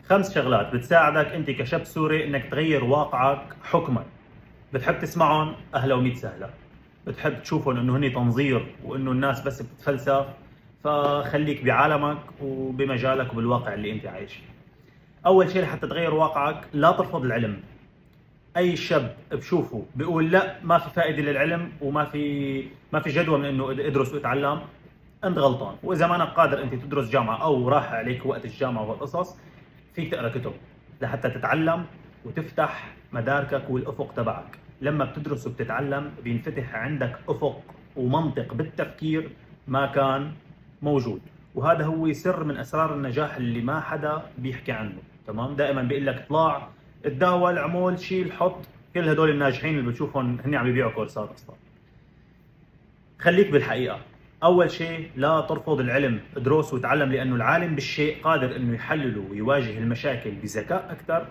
5 شغلات بتساعدك انت كشاب سوري انك تغير واقعك حكما. بتحب تسمعهم؟ اهلا وميت سهلا. بتحب تشوفهم انه هني تنظير وانه الناس بس بتتفلسف؟ فخليك بعالمك وبمجالك وبالواقع اللي انت عايش فيه. اول شيء لحتى تغير واقعك لا ترفض العلم. اي شاب بشوفه بيقول لا ما في فائده للعلم وما في جدوى من انه ادرس واتعلم، انت غلطان. واذا ما انك قادر انت تدرس جامعه او راح عليك وقت الجامعه والقصص، فيك تقرا كتب لحتى تتعلم وتفتح مداركك والافق تبعك. لما بتدرس وبتتعلم بينفتح عندك افق ومنطق بالتفكير ما كان موجود. وهذا هو سر من اسرار النجاح اللي ما حدا بيحكي عنه. تمام؟ دائما بيقول لك اطلع، اتداول، عمول، شيل، حط. كل هدول الناجحين اللي بتشوفهم هن عم يبيعوا كورسات اصلا. خليك بالحقيقة. أول شيء لا ترفض العلم، ادرس وتعلم، لأنه العالم بالشيء قادر أنه يحلله ويواجه المشاكل بذكاء أكثر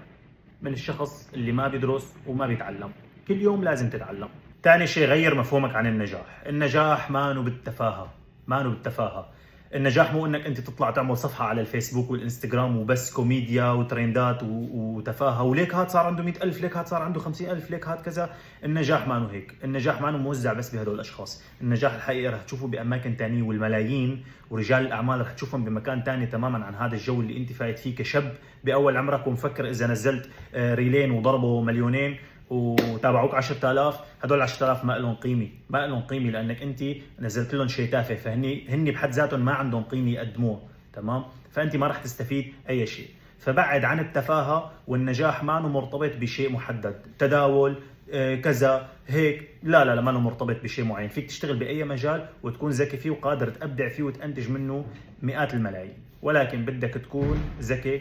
من الشخص اللي ما بيدرس وما بيتعلم. كل يوم لازم تتعلم. ثاني شيء غير مفهومك عن النجاح. النجاح ما نو بالتفاهة، ما نو بالتفاهة. النجاح مو انك انت تطلع تعمل صفحة على الفيسبوك والانستغرام وبس كوميديا وترندات وتفاهة، وليك هاد صار عنده 100,000، ليك هاد صار عنده 50,000، ليك هاد كذا. النجاح ما نو هيك. النجاح ما نو موزع بس بهدول الاشخاص. النجاح الحقيقي رح تشوفه باماكن تانية، والملايين ورجال الاعمال رح تشوفهم بمكان تاني تماما عن هذا الجو اللي انت فايت فيه كشاب باول عمرك ومفكر اذا نزلت ريلين وضربوا مليونين وتابعوك 10,000، هدول 10,000 ما لهم قيمه، ما لهم قيمه لانك انت نزلت لهم شيء تافه. فهني بحد ذاتهم ما عندهم قيمه يقدموه. تمام؟ فانت ما راح تستفيد اي شيء. فبعد عن التفاهه. والنجاح ما مرتبط بشيء محدد، تداول كذا هيك. لا لا لا، ما له مرتبط بشيء معين. فيك تشتغل باي مجال وتكون ذكي فيه وقادر تبدع فيه وتنتج منه مئات الملايين، ولكن بدك تكون ذكي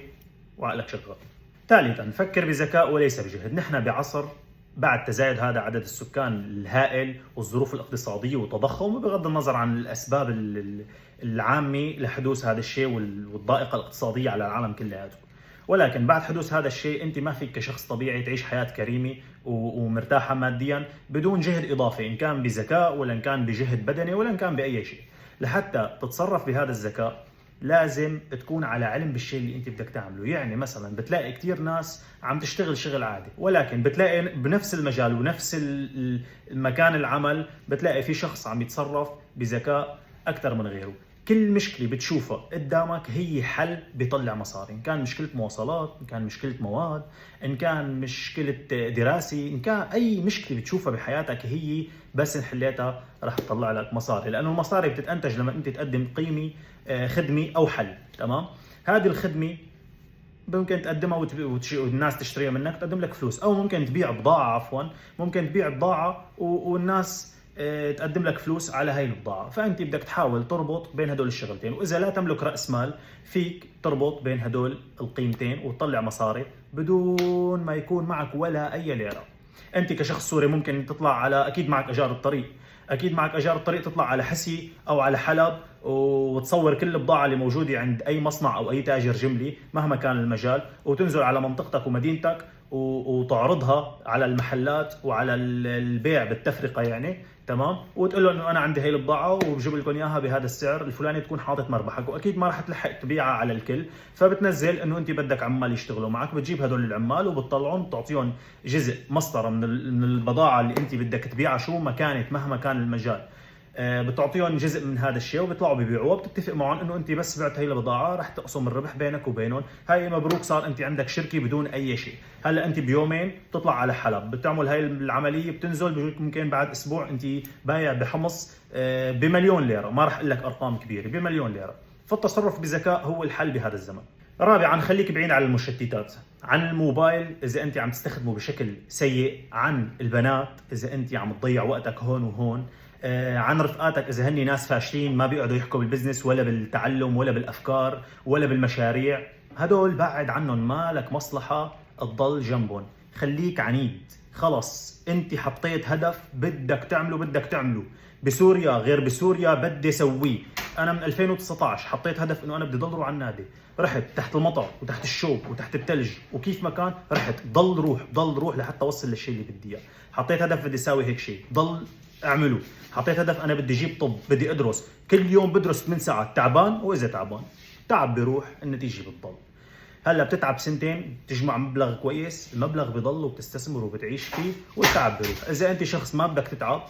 وعقلك شغال. ثالثا فكر بذكاء وليس بجهد. نحن بعصر بعد تزايد هذا عدد السكان الهائل والظروف الاقتصادية والتضخم، بغض النظر عن الأسباب العامة لحدوث هذا الشيء والضائقة الاقتصادية على العالم كلياته. ولكن بعد حدوث هذا الشيء انت ما فيك كشخص طبيعي تعيش حياة كريمة ومرتاحة ماديا بدون جهد إضافي، إن كان بذكاء ولا إن كان بجهد بدني ولا إن كان بأي شيء. لحتى تتصرف بهذا الذكاء لازم تكون على علم بالشيء اللي انت بدك تعمله. يعني مثلا بتلاقي كثير ناس عم تشتغل شغل عادي، ولكن بتلاقي بنفس المجال ونفس المكان العمل بتلاقي في شخص عم يتصرف بذكاء اكثر من غيره. كل مشكله بتشوفها قدامك هي حل بيطلع مصاري، ان كان مشكله مواصلات، ان كان مشكله مواد، ان كان مشكله دراسي، ان كان اي مشكله بتشوفها بحياتك هي بس ان حليتها رح تطلع لك مصاري. لانه المصاري بتتنتج لما انت تقدم قيمه، خدمه او حل. تمام؟ هذه الخدمه ممكن تقدمها والناس تشتريها منك تقدم لك فلوس، او ممكن تبيع بضاعه، عفوا ممكن تبيع بضاعه والناس تقدم لك فلوس على هاي البضاعه. فانت بدك تحاول تربط بين هدول الشغلتين، واذا لا تملك راس مال فيك تربط بين هدول القيمتين وتطلع مصاري بدون ما يكون معك ولا اي ليره. انت كشخص سوري ممكن تطلع على، اكيد معك اجار الطريق، اكيد معك اجار الطريق، تطلع على حسي او على حلب وتصور كل البضاعه اللي موجوده عند اي مصنع او اي تاجر جملي مهما كان المجال، وتنزل على منطقتك ومدينتك وتعرضها على المحلات وعلى البيع بالتفرقه يعني. تمام؟ وتقول له انه انا عندي هي البضاعه وبجيب لكم اياها بهذا السعر الفلاني، تكون حاطط مربحك، واكيد ما راح تلحق تبيعها على الكل. فبتنزل انه انت بدك عمال يشتغلوا معك، بتجيب هدول العمال وبتطلعهم بتعطيهم جزء مسطره من البضاعه اللي انت بدك تبيعها شو ما كانت مهما كان المجال. بتعطيهم جزء من هذا الشيء وبيطلعوا ببيعوها. بتتفق معهم انه انت بس بعت هي البضاعه رح تقسم الربح بينك وبينهم. هاي مبروك، صار انت عندك شركه بدون اي شيء. هلا انت بيومين بتطلع على حلب بتعمل هاي العمليه، بتنزل ممكن بعد اسبوع انت بايع بحمص بمليون ليره. ما رح اقول لك ارقام كبيره، بمليون ليره. فالتصرف بذكاء هو الحل بهذا الزمن. رابعا خليك بعيد عن المشتتات، عن الموبايل اذا انت عم تستخدمه بشكل سيء، عن البنات اذا انت عم تضيع وقتك هون وهون، عن رفقاتك اذا هني ناس فاشلين ما بيقعدوا يحكوا بالبزنس ولا بالتعلم ولا بالافكار ولا بالمشاريع. هدول بعد عنهم، ما لك مصلحه تضل جنبهم. خليك عنيد. خلص انت حطيت هدف بدك تعمله، بدك تعمله. بسوريا غير بسوريا بدي سويه. انا من 2019 حطيت هدف انه انا بدي ضل روح على النادي، رحت تحت المطر وتحت الشوب وتحت الثلج وكيف ما كان رحت، ضل روح ضل روح لحتى اوصل للشيء اللي بدي اياه. حطيت هدف بدي اسوي هيك شيء، ضل اعمله. حطيت هدف انا بدي اجيب طب، بدي ادرس كل يوم بدرس 8 ساعات، تعبان، واذا تعبان تعب بيروح النتيجه بتضل. هلا بتتعب سنتين تجمع مبلغ كويس، المبلغ بضل وبتستثمر وبتعيش فيه والتعب بيروح. اذا انت شخص ما بدك تتعب،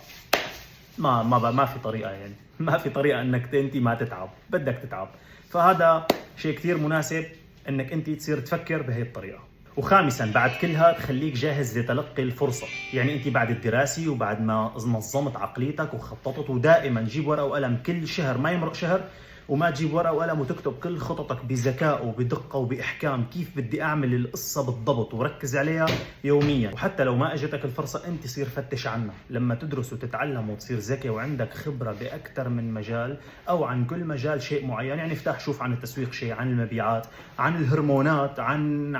ما في طريقه، يعني ما في طريقه انك انت ما تتعب، بدك تتعب. فهذا شيء كثير مناسب انك انت تصير تفكر بهي الطريقه. وخامسا بعد كلها تخليك جاهز لتلقي الفرصه، يعني انت بعد الدراسه وبعد ما نظمت عقليتك وخططت، ودائما جيب ورقه وقلم، كل شهر ما يمرق شهر وما تجيب ورقه وقلم وتكتب كل خططك بذكاء وبدقه وباحكام، كيف بدي اعمل القصه بالضبط، وركز عليها يوميا. وحتى لو ما اجتك الفرصه انت صير فتش عنها، لما تدرس وتتعلم وتصير ذكي وعندك خبره باكثر من مجال او عن كل مجال شيء معين، يعني افتح شوف عن التسويق شيء، عن المبيعات، عن الهرمونات، عن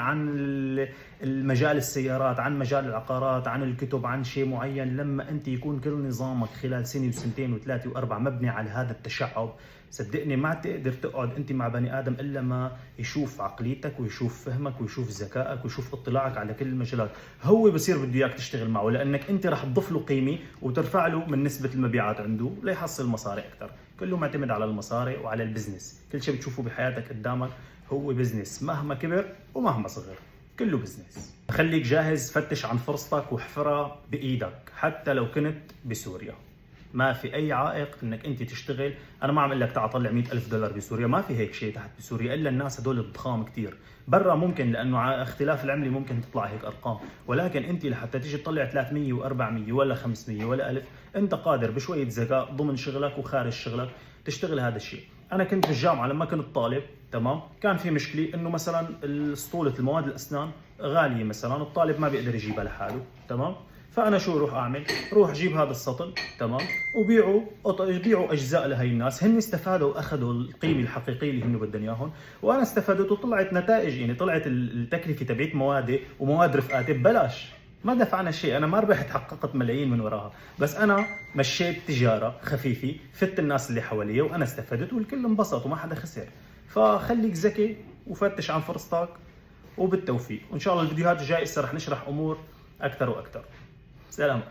المجال السيارات، عن مجال العقارات، عن الكتب، عن شيء معين. لما انت يكون كل نظامك خلال سنه وسنتين وثلاثه واربعه مبني على هذا التشعب، صدقني ما تقدر تقعد انت مع بني ادم الا ما يشوف عقليتك ويشوف فهمك ويشوف ذكائك ويشوف اطلاعك على كل المجالات. هو بصير بده اياك تشتغل معه، لانك انت رح تضيف له قيمه وترفع له من نسبه المبيعات عنده ليحصل مصاري اكثر. كله معتمد على المصاري وعلى البزنس. كل شيء بتشوفه بحياتك قدامك هو بزنس، مهما كبر ومهما صغر كله بزنس. خليك جاهز، فتش عن فرصتك واحفرها بايدك. حتى لو كنت بسوريا ما في اي عائق انك انت تشتغل. انا ما عم اقول لك تعال طلع $100,000 بسوريا، ما في هيك شيء تحت بسوريا، الا الناس هدول الضخام كثير. برا ممكن لانه على اختلاف العمله ممكن تطلع هيك ارقام، ولكن انت لحتى تيجي تطلع 300 و400 ولا 500 ولا 1000، انت قادر بشويه ذكاء ضمن شغلك وخارج شغلك تشتغل هذا الشيء. انا كنت بالجامعه لما كنت طالب، تمام، كان في مشكله انه مثلا اسطوله المواد الاسنان غاليه، مثلا الطالب ما بيقدر يجيبها لحاله، تمام. فانا شو اروح اعمل؟ روح اجيب هذا السطل، بيعوا بيعوا اجزاء لهي الناس، هن استفادوا واخذوا القيمه الحقيقيه اللي هن بدهم اياهم، وانا استفدت وطلعت نتائج، يعني طلعت التكلفه تبعت موادي ومواد رفقاتي ببلاش، ما دفعنا شيء. انا ما ربحت، حققت ملايين من وراها، بس انا مشيت تجاره خفيفه، فدت الناس اللي حواليا وانا استفدت والكل انبسط وما حدا خسر. فخليك ذكي وفتش عن فرصتك، وبالتوفيق. وان شاء الله الفيديوهات الجايه رح نشرح امور اكثر واكثر. سلام.